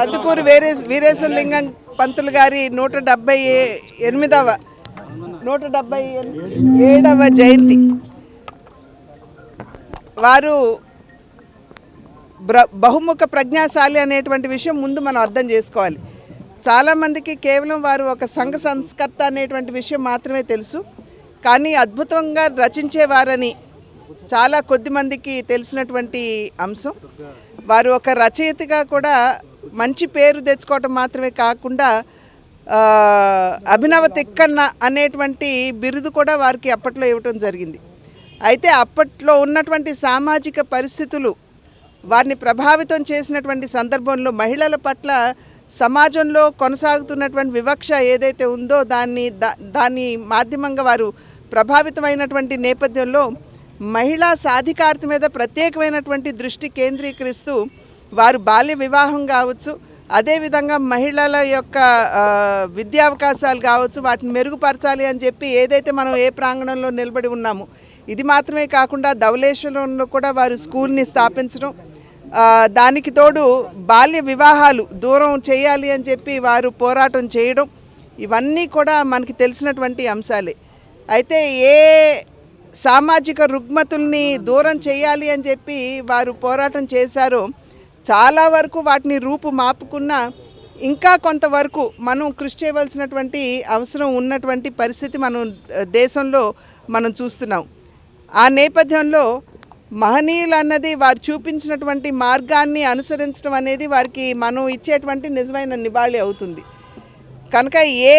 కందుకూరి వీరేశలింగం పంతులు గారి 177వ జయంతి. వారు బహుముఖ ప్రజ్ఞాశాలి అనేటువంటి విషయం ముందు మనం అర్థం చేసుకోవాలి. చాలామందికి కేవలం వారు ఒక సంఘ సంస్కర్త అనేటువంటి విషయం మాత్రమే తెలుసు. కానీ అద్భుతంగా రచించేవారని చాలా కొద్ది మందికి తెలిసినటువంటి అంశం. వారు ఒక రచయితగా కూడా మంచి పేరు తెచ్చుకోవటం మాత్రమే కాకుండా అభినవ తిక్కన్న అనేటువంటి బిరుదు కూడా వారికి అప్పట్లో ఇవ్వటం జరిగింది. అయితే అప్పట్లో ఉన్నటువంటి సామాజిక పరిస్థితులు వారిని ప్రభావితం చేసినటువంటి సందర్భంలో మహిళల పట్ల సమాజంలో కొనసాగుతున్నటువంటి వివక్ష ఏదైతే ఉందో దాన్ని మాధ్యమంగా వారు ప్రభావితమైనటువంటి నేపథ్యంలో మహిళా సాధికారత మీద ప్రత్యేకమైనటువంటి దృష్టి కేంద్రీకరిస్తూ వారు బాల్య వివాహం కావచ్చు, అదేవిధంగా మహిళల యొక్క విద్యావకాశాలు కావచ్చు, వాటిని మెరుగుపరచాలి అని చెప్పి ఏదైతే మనం ఏ ప్రాంగణంలో నిలబడి ఉన్నామో ఇది మాత్రమే కాకుండా ధవళేశ్వరంలో కూడా వారు స్కూల్ని స్థాపించడం, దానికి తోడు బాల్య వివాహాలు దూరం చేయాలి అని చెప్పి వారు పోరాటం చేయడం, ఇవన్నీ కూడా మనకి తెలిసినటువంటి అంశాలే. అయితే ఏ సామాజిక రుగ్మతుల్ని దూరం చేయాలి అని చెప్పి వారు పోరాటం చేశారో చాలా వరకు వాటిని రూపు మాపుకున్న ఇంకా కొంతవరకు మనం కృషి చేయవలసినటువంటి అవసరం ఉన్నటువంటి పరిస్థితి మనం దేశంలో మనం చూస్తున్నాం. ఆ నేపథ్యంలో మహనీయులు అన్నది వారు చూపించినటువంటి మార్గాన్ని అనుసరించడం అనేది వారికి మనం ఇచ్చేటువంటి నిజమైన నివాళి అవుతుంది. కనుక ఏ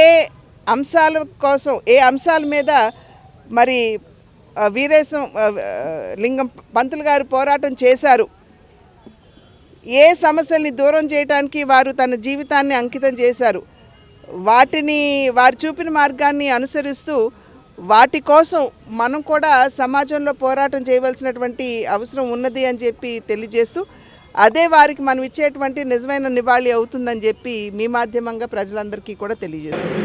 అంశాల కోసం ఏ అంశాల మీద మరి వీరేశలింగం పంతులు గారు పోరాటం చేశారు, ఏ సమస్యల్ని దూరం చేయడానికి వారు తన జీవితాన్ని అంకితం చేశారు, వాటిని వారు చూపిన మార్గాన్ని అనుసరిస్తూ వాటి కోసం మనం కూడా సమాజంలో పోరాటం చేయవలసినటువంటి అవసరం ఉన్నది అని చెప్పి తెలియజేస్తూ అదే వారికి మనం ఇచ్చేటువంటి నిజమైన నివాళి అవుతుందని చెప్పి మీ మాధ్యమంగా ప్రజలందరికీ కూడా తెలియజేస్తున్నాం.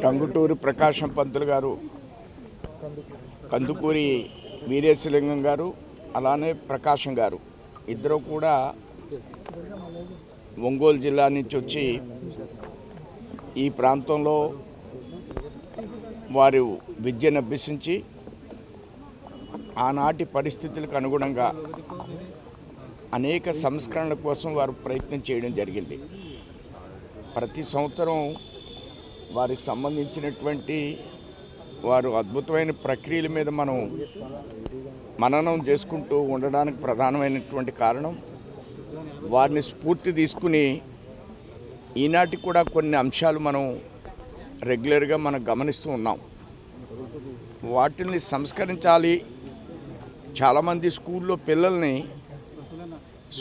టంగుటూరి ప్రకాశం పంతులు గారు, కందుకూరి వీరేశలింగం గారు, అలానే ప్రకాశం గారు ఇద్దరు కూడా ఒంగోలు జిల్లా నుంచి వచ్చి ఈ ప్రాంతంలో వారు విద్యను అభ్యసించి ఆనాటి పరిస్థితులకు అనుగుణంగా అనేక సంస్కరణల కోసం వారు ప్రయత్నం చేయడం జరిగింది. ప్రతి సంవత్సరం వారికి సంబంధించినటువంటి వారు అద్భుతమైన ప్రక్రియల మీద మనం మననం చేసుకుంటూ ఉండడానికి ప్రధానమైనటువంటి కారణం వారిని స్ఫూర్తి తీసుకుని ఈనాటి కూడా కొన్ని అంశాలు మనం రెగ్యులర్గా మనం గమనిస్తూ ఉన్నాం. వాటిని సంస్కరించాలి. చాలామంది స్కూల్లో పిల్లల్ని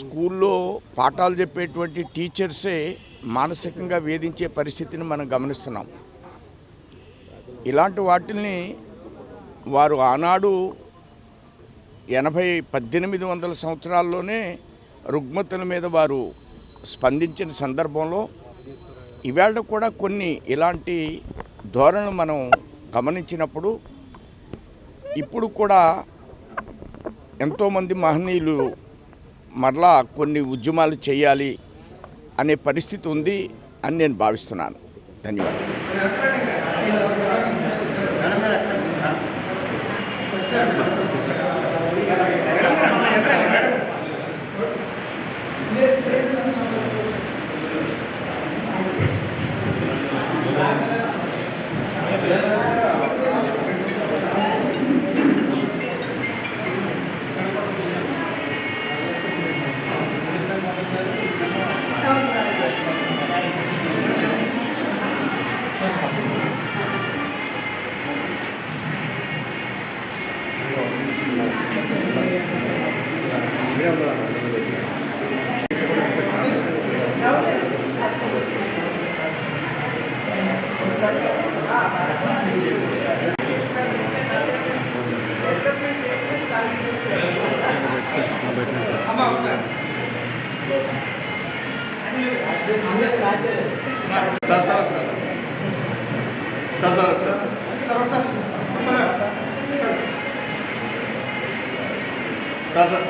స్కూల్లో పాఠాలు చెప్పేటువంటి టీచర్సే మానసికంగా వేధించే పరిస్థితిని మనం గమనిస్తున్నాం. ఇలాంటి వాటిని వారు ఆనాడు 1800 సంవత్సరాల్లోనే రుగ్మతుల మీద వారు స్పందించిన సందర్భంలో ఇవాళ కూడా కొన్ని ఇలాంటి ధోరణులు మనం గమనించినప్పుడు ఇప్పుడు కూడా ఎంతోమంది మహనీయులు మరలా కొన్ని ఉద్యమాలు చేయాలి అనే పరిస్థితి ఉంది అని నేను భావిస్తున్నాను. ధన్యవాదాలు. సార్